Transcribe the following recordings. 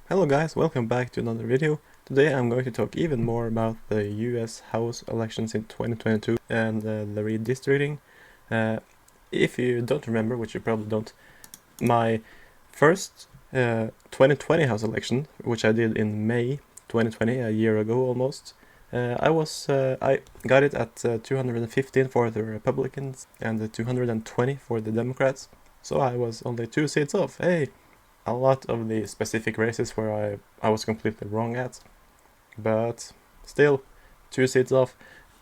Hello guys, welcome back to another video. Today I'm going to talk even more about the US House elections in 2022 and the redistricting. If you don't remember, which you probably don't, my first 2020 House election, which I did in May 2020, a year ago almost, I got it at 215 for the Republicans and 220 for the Democrats. So I was only 2 seats off. Hey! A lot of the specific races where I was completely wrong at, but still 2 seats off.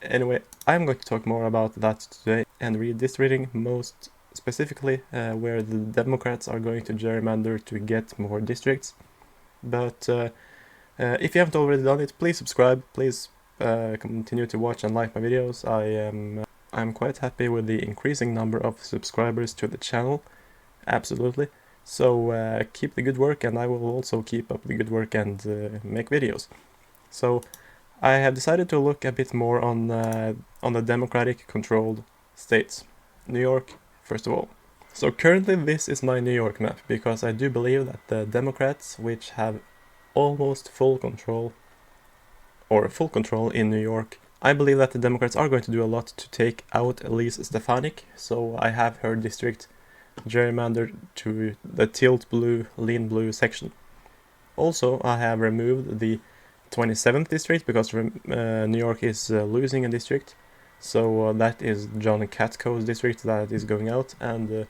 Anyway, I'm going to talk more about that today and redistricting, most specifically where the Democrats are going to gerrymander to get more districts. But if you haven't already done it, please subscribe, please continue to watch and like my videos. I'm quite happy with the increasing number of subscribers to the channel, absolutely. So keep the good work, and I will also keep up the good work and make videos. So I have decided to look a bit more on the Democratic-controlled states. New York, first of all. So currently this is my New York map, because I do believe that the Democrats, which have almost full control in New York, I believe that the Democrats are going to do a lot to take out Elise Stefanik, so I have her district gerrymandered to the tilt blue, lean blue section. Also, I have removed the 27th district because New York is losing a district, so that is John Katko's district that is going out, and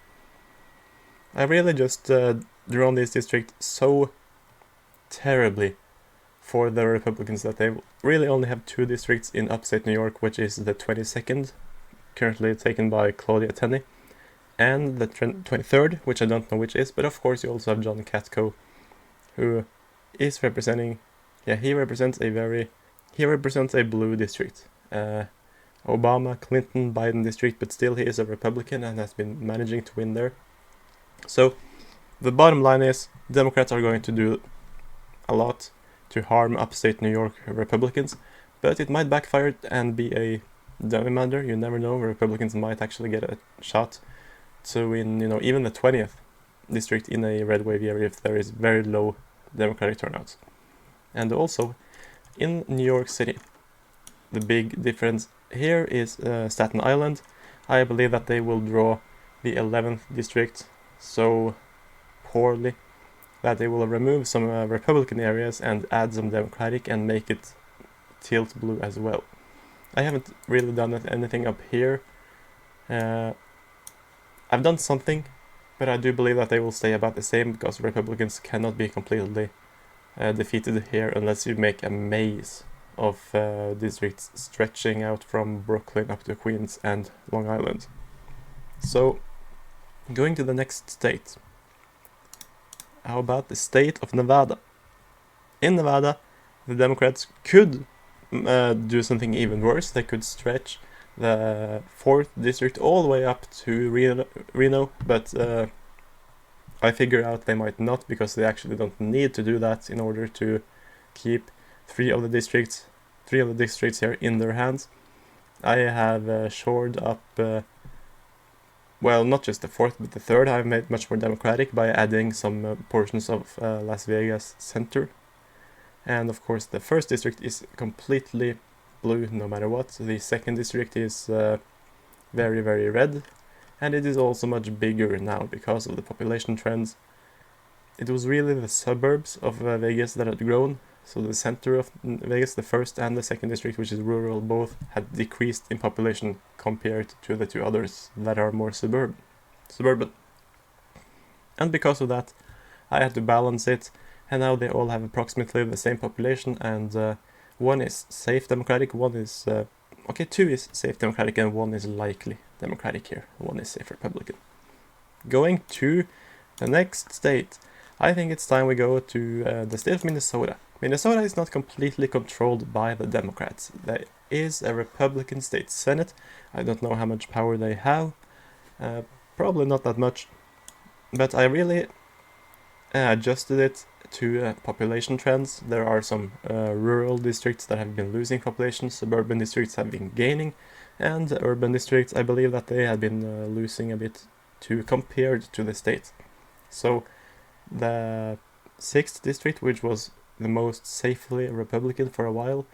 I really just drawn this district so terribly for the Republicans that they really only have 2 districts in upstate New York, which is the 22nd, currently taken by Claudia Tenney, and the 23rd, which I don't know which is, but of course you also have John Katko, who is representing, he represents a blue district. Obama, Clinton, Biden district, but still he is a Republican and has been managing to win there. So the bottom line is, Democrats are going to do a lot to harm upstate New York Republicans, but it might backfire and be a gerrymander. You never know, Republicans might actually get a shot to win, even the 20th district in a red wave area if there is very low Democratic turnouts. And also, in New York City, the big difference here is Staten Island. I believe that they will draw the 11th district so poorly that they will remove some Republican areas and add some Democratic and make it tilt blue as well. I haven't really done anything up here. I've done something, but I do believe that they will stay about the same, because Republicans cannot be completely defeated here unless you make a maze of districts stretching out from Brooklyn up to Queens and Long Island. So, going to the next state. How about the state of Nevada? In Nevada, the Democrats could do something even worse. They could stretch the 4th district all the way up to Reno, but I figure out they might not, because they actually don't need to do that in order to keep 3 of the districts here in their hands. I have shored up, well, not just the 4th, but the 3rd I've made much more democratic by adding some portions of Las Vegas Center. And of course the 1st district is completely blue no matter what. The 2nd district is very, very red, and it is also much bigger now because of the population trends. It was really the suburbs of Vegas that had grown, so the center of Vegas, the 1st and the 2nd district, which is rural, both had decreased in population compared to the 2 others that are more suburban. And because of that, I had to balance it, and now they all have approximately the same population, and one is safe Democratic, 2 is safe Democratic, and 1 is likely Democratic here. 1 is safe Republican. Going to the next state, I think it's time we go to the state of Minnesota. Minnesota is not completely controlled by the Democrats. There is a Republican state Senate. I don't know how much power they have. Probably not that much. But I really adjusted it to population trends. There are some rural districts that have been losing population, suburban districts have been gaining, and urban districts, I believe that they have been losing a bit compared to the state. So the 6th district, which was the most safely Republican for a while,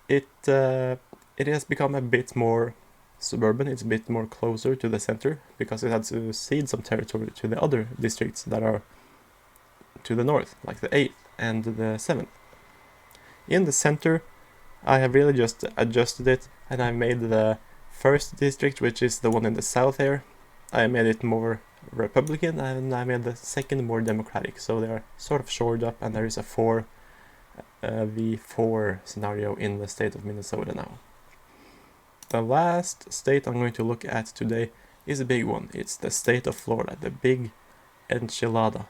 it has become a bit more suburban. It's a bit more closer to the center because it had to cede some territory to the other districts that are to the north, like the 8th and the 7th. In the center, I have really just adjusted it, and I made the 1st district, which is the one in the south here, I made it more Republican, and I made the 2nd more Democratic, so they are sort of shored up, and there is a 4v4 scenario in the state of Minnesota now. The last state I'm going to look at today is a big one. It's the state of Florida, the big enchilada.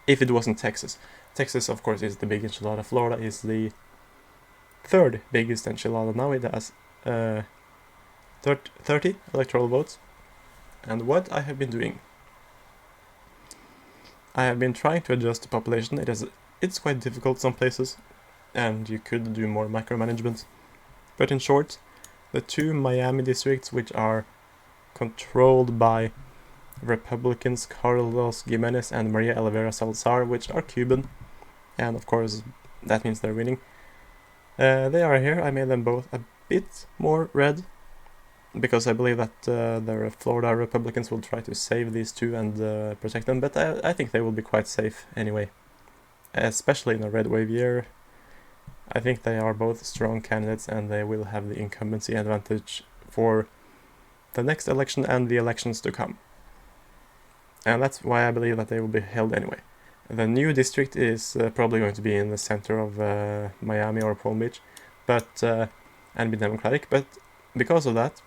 If it wasn't Texas. Texas, of course, is the big enchilada. Florida is the 3rd biggest enchilada. Now it has 30 electoral votes. And what I have been doing, I have been trying to adjust the population. It's quite difficult some places, and you could do more micromanagement. But in short, the 2 Miami districts, which are controlled by Republicans Carlos Gimenez and Maria Elvira Salazar, which are Cuban, and of course that means they're winning. They are here. I made them both a bit more red, because I believe that the Florida Republicans will try to save these 2 and protect them, but I think they will be quite safe anyway, especially in a red wave year. I think they are both strong candidates, and they will have the incumbency advantage for the next election and the elections to come. And that's why I believe that they will be held anyway. The new district is probably going to be in the center of Miami or Palm Beach, and be Democratic, but because of that,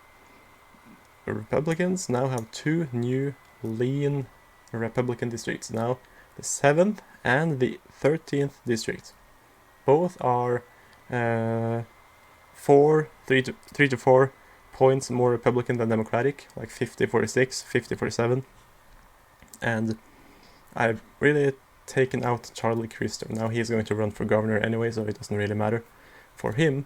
the Republicans now have 2 new lean Republican districts. Now, the 7th and the 13th district. Both are 3 to 4 points more Republican than Democratic, like 50-46, 50-47. And I've really taken out Charlie Cristo. Now he's going to run for governor anyway, so it doesn't really matter for him.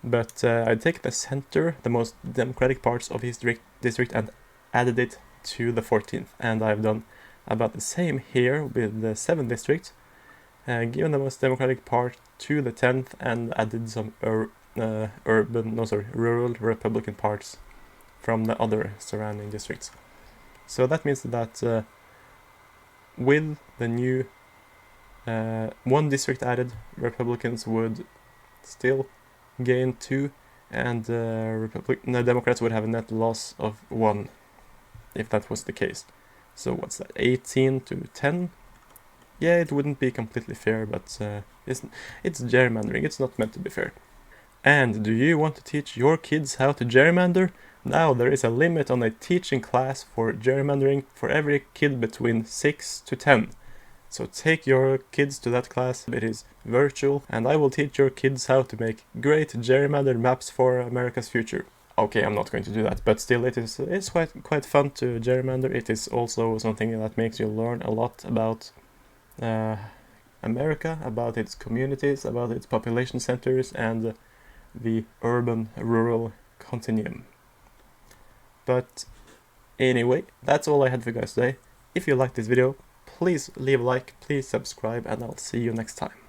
But I take the center, the most Democratic parts of his district, and added it to the 14th. And I've done about the same here with the 7th district, given the most Democratic part to the 10th, and added some rural Republican parts from the other surrounding districts. So that means that with the new 1 district added, Republicans would still gain 2, and the Democrats would have a net loss of 1, if that was the case. So what's that, 18-10? Yeah, it wouldn't be completely fair, but it's gerrymandering. It's not meant to be fair. And do you want to teach your kids how to gerrymander? Now there is a limit on a teaching class for gerrymandering for every kid between 6 to 10. So take your kids to that class. It is virtual, and I will teach your kids how to make great gerrymandered maps for America's future. Okay, I'm not going to do that, but still it's quite fun to gerrymander. It is also something that makes you learn a lot about America, about its communities, about its population centers, and the urban-rural continuum. But anyway, that's all I had for you guys today. If you liked this video, please leave a like, please subscribe, and I'll see you next time.